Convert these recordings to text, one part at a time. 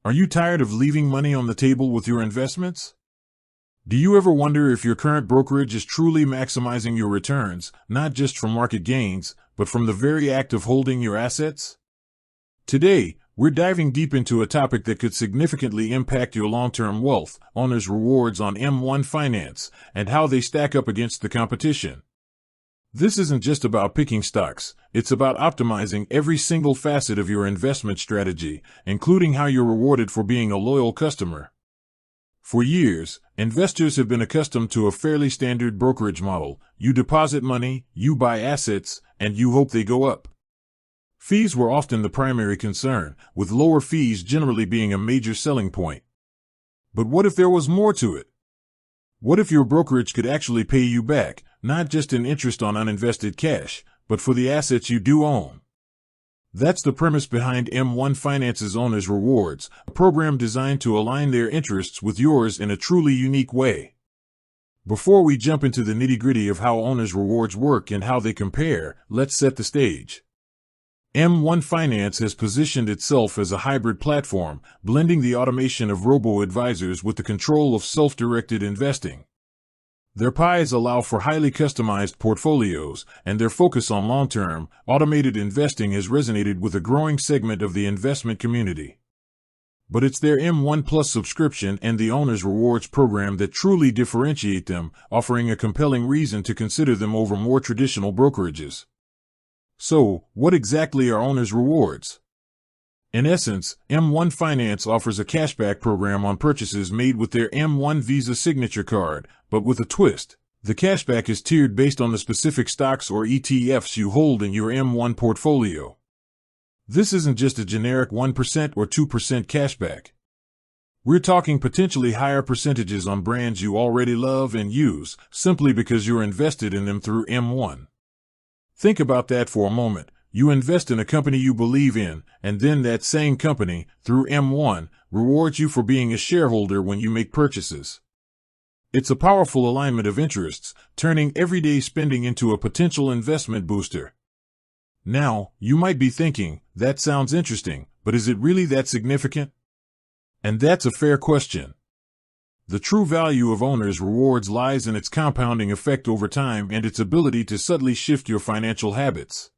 Are you tired of leaving money on the table with your investments? Do you ever wonder if your current brokerage is truly maximizing your returns, not just from market gains, but from the very act of holding your assets? Today, we're diving deep into a topic that could significantly impact your long-term wealth, owner's rewards on M1 Finance, and how they stack up against the competition. This isn't just about picking stocks, it's about optimizing every single facet of your investment strategy, including how you're rewarded for being a loyal customer. For years, investors have been accustomed to a fairly standard brokerage model. You deposit money, you buy assets, and you hope they go up. Fees were often the primary concern, with lower fees generally being a major selling point. But what if there was more to it? What if your brokerage could actually pay you back, not just in interest on uninvested cash, but for the assets you do own? That's the premise behind M1 Finance's Owner's Rewards, a program designed to align their interests with yours in a truly unique way. Before we jump into the nitty-gritty of how Owner's Rewards work and how they compare, let's set the stage. M1 Finance has positioned itself as a hybrid platform, blending the automation of robo-advisors with the control of self-directed investing. Their PIs allow for highly customized portfolios, and their focus on long-term, automated investing has resonated with a growing segment of the investment community. But it's their M1 Plus subscription and the Owner's Rewards program that truly differentiate them, offering a compelling reason to consider them over more traditional brokerages. So, what exactly are Owner's Rewards? In essence, M1 Finance offers a cashback program on purchases made with their M1 Visa signature card, but with a twist. The cashback is tiered based on the specific stocks or ETFs you hold in your M1 portfolio. This isn't just a generic 1% or 2% cashback. We're talking potentially higher percentages on brands you already love and use, simply because you're invested in them through M1. Think about that for a moment. You invest in a company you believe in, and then that same company, through M1, rewards you for being a shareholder when you make purchases. It's a powerful alignment of interests, turning everyday spending into a potential investment booster. Now, you might be thinking, that sounds interesting, but is it really that significant? And that's a fair question. The true value of Owner's Rewards lies in its compounding effect over time and its ability to subtly shift your financial habits.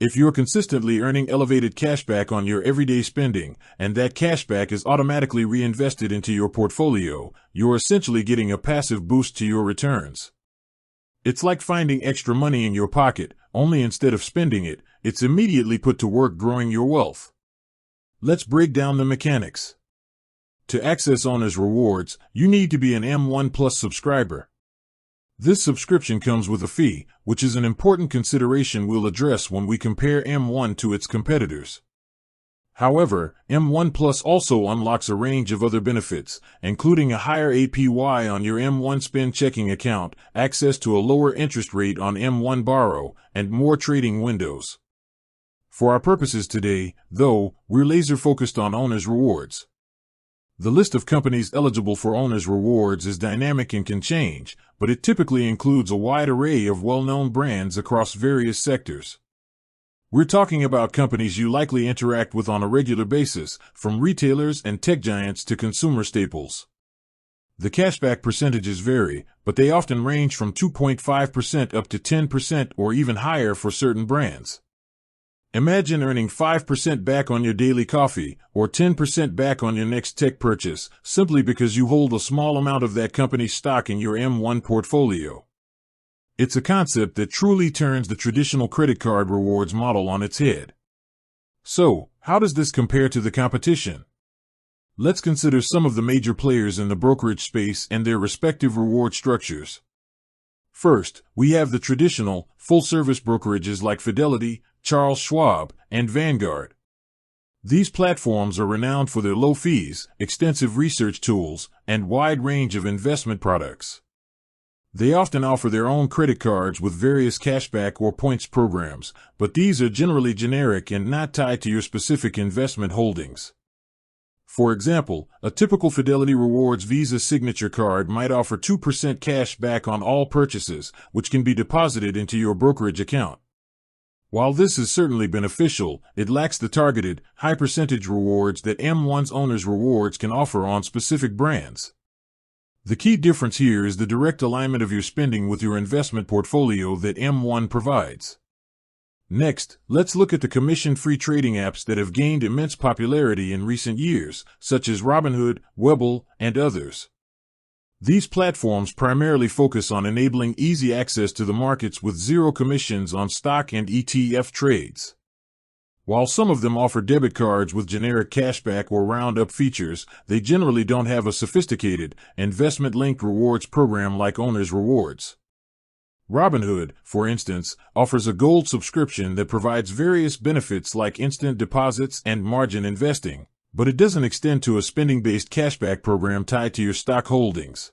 If you're consistently earning elevated cashback on your everyday spending, and that cashback is automatically reinvested into your portfolio, you're essentially getting a passive boost to your returns. It's like finding extra money in your pocket, only instead of spending it, it's immediately put to work growing your wealth. Let's break down the mechanics. To access Owner's Rewards, you need to be an M1 Plus subscriber. This subscription comes with a fee, which is an important consideration we'll address when we compare M1 to its competitors. However, M1 Plus also unlocks a range of other benefits, including a higher APY on your M1 Spend checking account, access to a lower interest rate on M1 Borrow, and more trading windows. For our purposes today, though, we're laser-focused on Owner's Rewards. The list of companies eligible for Owner's Rewards is dynamic and can change, but it typically includes a wide array of well-known brands across various sectors. We're talking about companies you likely interact with on a regular basis, from retailers and tech giants to consumer staples. The cashback percentages vary, but they often range from 2.5% up to 10% or even higher for certain brands. Imagine earning 5% back on your daily coffee, or 10% back on your next tech purchase, simply because you hold a small amount of that company's stock in your M1 portfolio. It's a concept that truly turns the traditional credit card rewards model on its head. So, how does this compare to the competition? Let's consider some of the major players in the brokerage space and their respective reward structures. First, we have the traditional, full-service brokerages like Fidelity, Charles Schwab, and Vanguard. These platforms are renowned for their low fees, extensive research tools, and wide range of investment products. They often offer their own credit cards with various cashback or points programs, but these are generally generic and not tied to your specific investment holdings. For example, a typical Fidelity Rewards Visa signature card might offer 2% cash back on all purchases, which can be deposited into your brokerage account. While this is certainly beneficial, it lacks the targeted, high-percentage rewards that M1's Owner's Rewards can offer on specific brands. The key difference here is the direct alignment of your spending with your investment portfolio that M1 provides. Next, let's look at the commission-free trading apps that have gained immense popularity in recent years, such as Robinhood, Webull, and others. These platforms primarily focus on enabling easy access to the markets with zero commissions on stock and ETF trades. While some of them offer debit cards with generic cashback or roundup features, they generally don't have a sophisticated, investment-linked rewards program like Owner's Rewards. Robinhood, for instance, offers a gold subscription that provides various benefits like instant deposits and margin investing, but it doesn't extend to a spending-based cashback program tied to your stock holdings.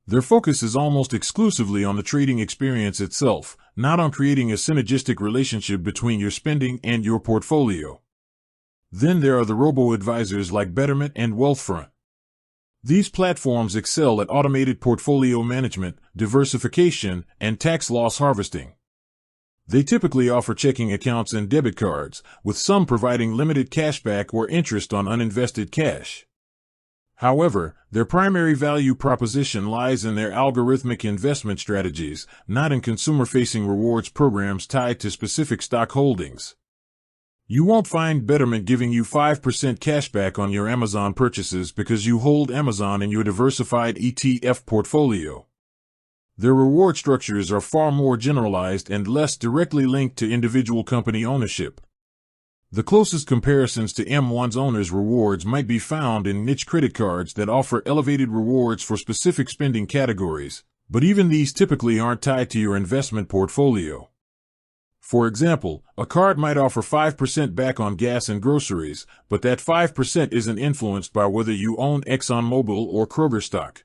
Their focus is almost exclusively on the trading experience itself, not on creating a synergistic relationship between your spending and your portfolio. Then there are the robo-advisors like Betterment and Wealthfront. These platforms excel at automated portfolio management, diversification, and tax loss harvesting. They typically offer checking accounts and debit cards, with some providing limited cashback or interest on uninvested cash. However, their primary value proposition lies in their algorithmic investment strategies, not in consumer-facing rewards programs tied to specific stock holdings. You won't find Betterment giving you 5% cashback on your Amazon purchases because you hold Amazon in your diversified ETF portfolio. Their reward structures are far more generalized and less directly linked to individual company ownership. The closest comparisons to M1's Owner's Rewards might be found in niche credit cards that offer elevated rewards for specific spending categories, but even these typically aren't tied to your investment portfolio. For example, a card might offer 5% back on gas and groceries, but that 5% isn't influenced by whether you own ExxonMobil or Kroger stock.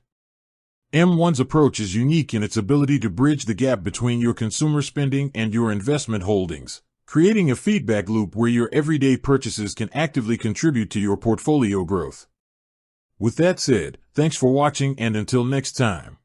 M1's approach is unique in its ability to bridge the gap between your consumer spending and your investment holdings, creating a feedback loop where your everyday purchases can actively contribute to your portfolio growth. With that said, thanks for watching, and until next time.